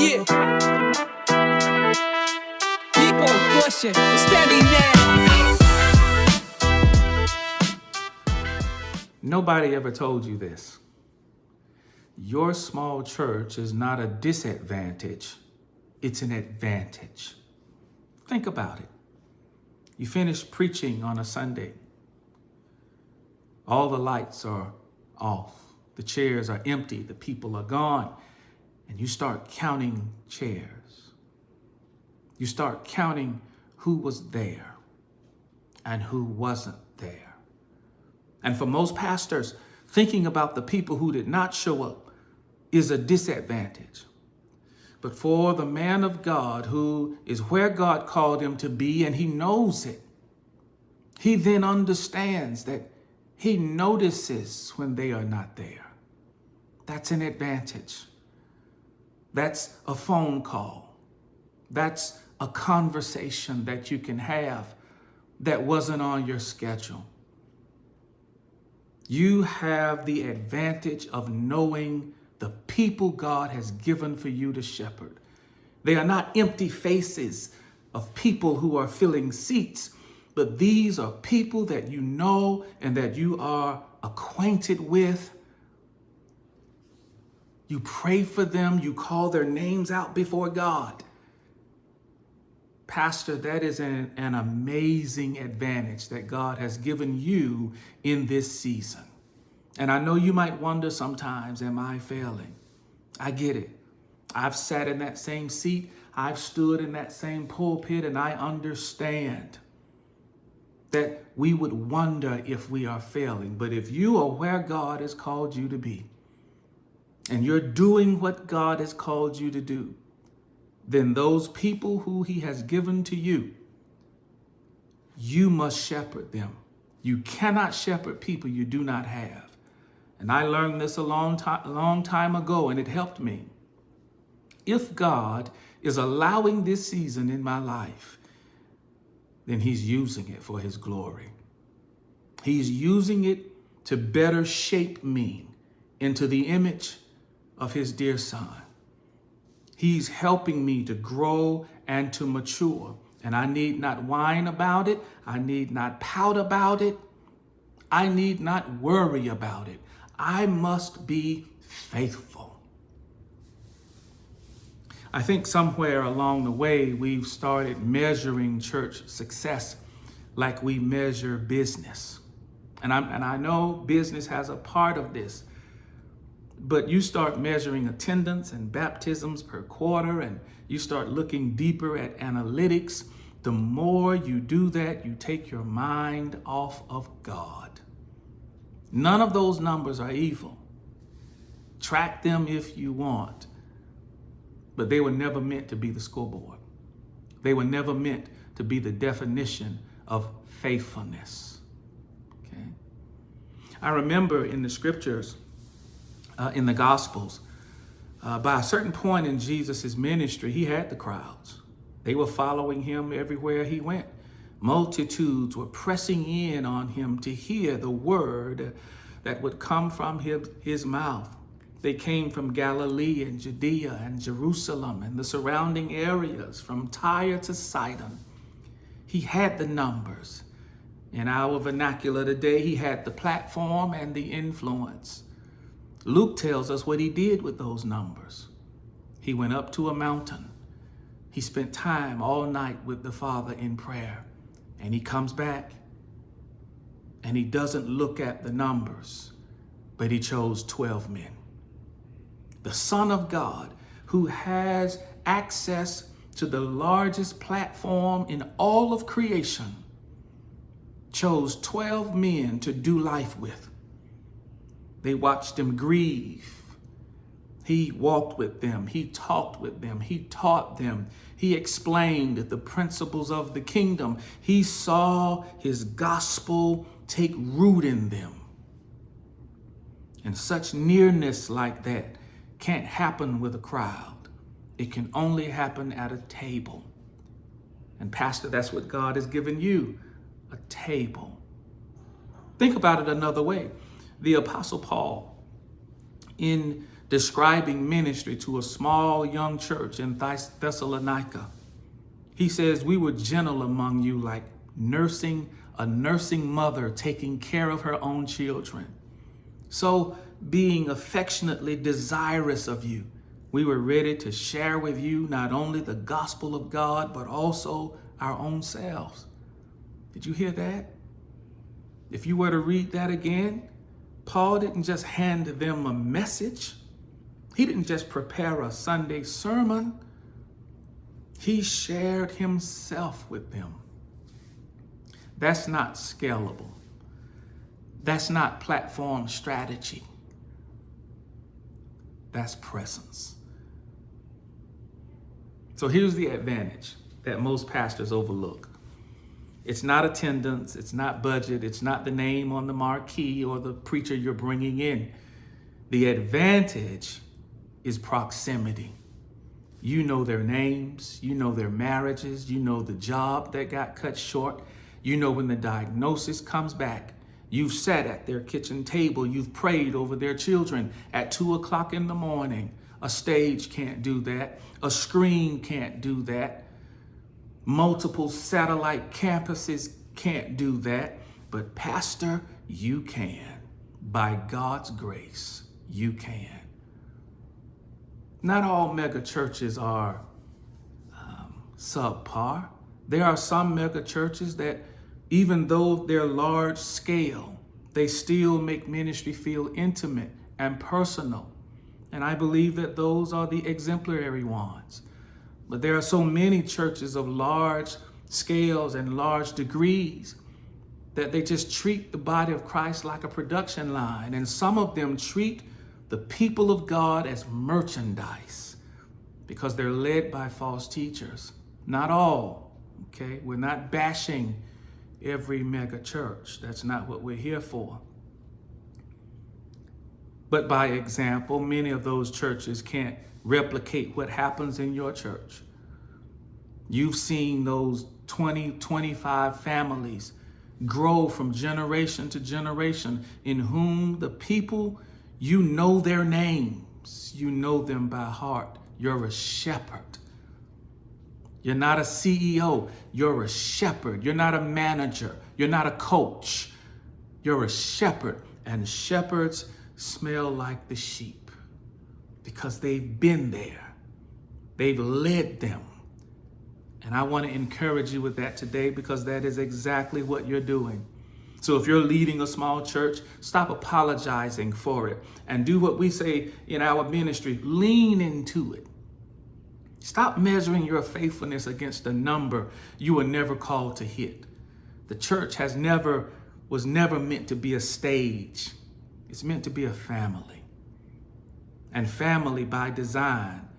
Yeah. Keep on pushing, steady now. Nobody ever told you this. Your small church is not a disadvantage, it's an advantage. Think about it. You finish preaching on a Sunday. All the lights are off. The chairs are empty. The people are gone. And you start counting chairs. You start counting who was there and who wasn't there. And for most pastors, thinking about the people who did not show up is a disadvantage. But for the man of God who is where God called him to be and he knows it, he then understands that he notices when they are not there. That's an advantage. That's a phone call. That's a conversation that you can have that wasn't on your schedule. You have the advantage of knowing the people God has given for you to shepherd. They are not empty faces of people who are filling seats, but these are people that you know and that you are acquainted with. You pray for them, you call their names out before God. Pastor, that is an amazing advantage that God has given you in this season. And I know you might wonder sometimes, am I failing? I get it. I've sat in that same seat. I've stood in that same pulpit, and I understand that we would wonder if we are failing. But if you are where God has called you to be, and you're doing what God has called you to do, then those people who he has given to you, you must shepherd them. You cannot shepherd people you do not have. And I learned this a long time ago, and it helped me. If God is allowing this season in my life, then he's using it for his glory. He's using it to better shape me into the image of his dear son. He's helping me to grow and to mature. And I need not whine about it. I need not pout about it. I need not worry about it. I must be faithful. I think somewhere along the way, we've started measuring church success like we measure business. And I know business has a part of this, but you start measuring attendance and baptisms per quarter, and you start looking deeper at analytics. The more you do that, you take your mind off of God. None of those numbers are evil. Track them if you want, but they were never meant to be the scoreboard. They were never meant to be the definition of faithfulness. Okay? I remember in the scriptures, in the Gospels, by a certain point in Jesus' ministry, he had the crowds. They were following him everywhere he went. Multitudes were pressing in on him to hear the word that would come from his mouth. They came from Galilee and Judea and Jerusalem and the surrounding areas, from Tyre to Sidon. He had the numbers. In our vernacular today, he had the platform and the influence. Luke tells us what he did with those numbers. He went up to a mountain. He spent time all night with the Father in prayer. And he comes back and he doesn't look at the numbers, but he chose 12 men. The Son of God, who has access to the largest platform in all of creation, chose 12 men to do life with. They watched him grieve. He walked with them. He talked with them. He taught them. He explained the principles of the kingdom. He saw his gospel take root in them. And such nearness like that can't happen with a crowd. It can only happen at a table. And Pastor, that's what God has given you, a table. Think about it another way. The Apostle Paul, in describing ministry to a small young church in Thessalonica. He says, we were gentle among you like a nursing mother taking care of her own children. So being affectionately desirous of you, we were ready to share with you not only the gospel of God, but also our own selves. Did you hear that? If you were to read that again, Paul didn't just hand them a message. He didn't just prepare a Sunday sermon. He shared himself with them. That's not scalable. That's not platform strategy. That's presence. So here's the advantage that most pastors overlook. It's not attendance, it's not budget, it's not the name on the marquee or the preacher you're bringing in. The advantage is proximity. You know their names, you know their marriages, you know the job that got cut short, you know when the diagnosis comes back. You've sat at their kitchen table, you've prayed over their children at 2:00 in the morning. A stage can't do that, a screen can't do that. Multiple satellite campuses can't do that, but Pastor, you can. By God's grace, you can. Not all mega churches are subpar. There are some mega churches that, even though they're large scale, they still make ministry feel intimate and personal. And I believe that those are the exemplary ones. But there are so many churches of large scales and large degrees that they just treat the body of Christ like a production line. And some of them treat the people of God as merchandise because they're led by false teachers. Not all, okay? We're not bashing every mega church. That's not what we're here for. But by example, many of those churches can't replicate what happens in your church. You've seen those 20, 25 families grow from generation to generation in whom the people, you know their names, you know them by heart. You're a shepherd. You're not a CEO, you're a shepherd. You're not a manager, you're not a coach. You're a shepherd, and shepherds smell like the sheep because they've been there. They've led them. And I want to encourage you with that today because that is exactly what you're doing. So if you're leading a small church, stop apologizing for it and do what we say in our ministry, lean into it. Stop measuring your faithfulness against a number you were never called to hit. The church was never meant to be a stage. It's meant to be a family. And family by design,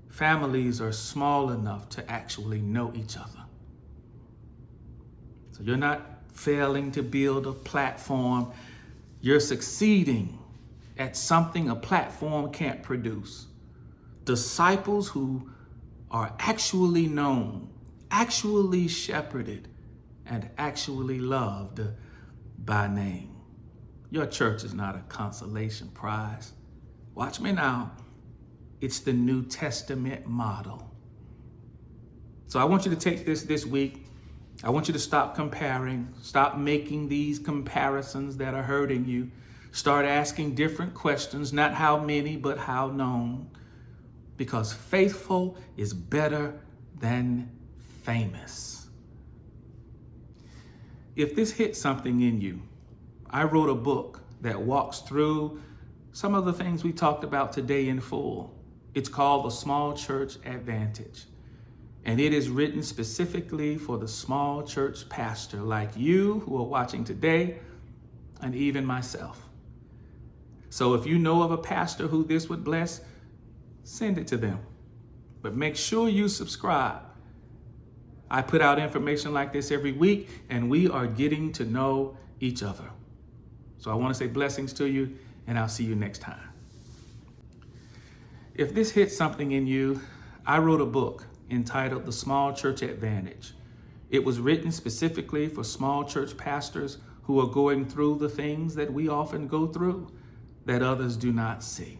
families are small enough to actually know each other. So you're not failing to build a platform. You're succeeding at something a platform can't produce. Disciples who are actually known, actually shepherded, and actually loved by name. Your church is not a consolation prize. Watch me now. It's the New Testament model. So I want you to take this week. I want you to stop comparing, stop making these comparisons that are hurting you. Start asking different questions, not how many, but how known. Because faithful is better than famous. If this hit something in you, I wrote a book that walks through some of the things we talked about today in full. It's called The Small Church Advantage. And it is written specifically for the small church pastor like you who are watching today, and even myself. So if you know of a pastor who this would bless, send it to them. But make sure you subscribe. I put out information like this every week, and we are getting to know each other. So I want to say blessings to you, and I'll see you next time. If this hits something in you, I wrote a book entitled The Small Church Advantage. It was written specifically for small church pastors who are going through the things that we often go through that others do not see.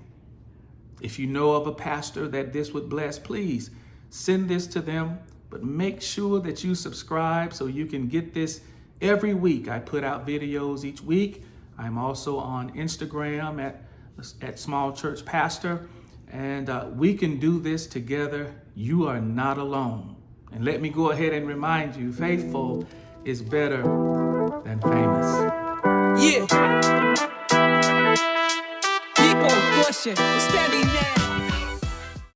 If you know of a pastor that this would bless, please send this to them. But make sure that you subscribe so you can get this every week. I put out videos each week. I'm also on Instagram at Small Church Pastor. And we can do this together. You are not alone. And let me go ahead and remind you, faithful is better than famous. Yeah. Keep on pushing.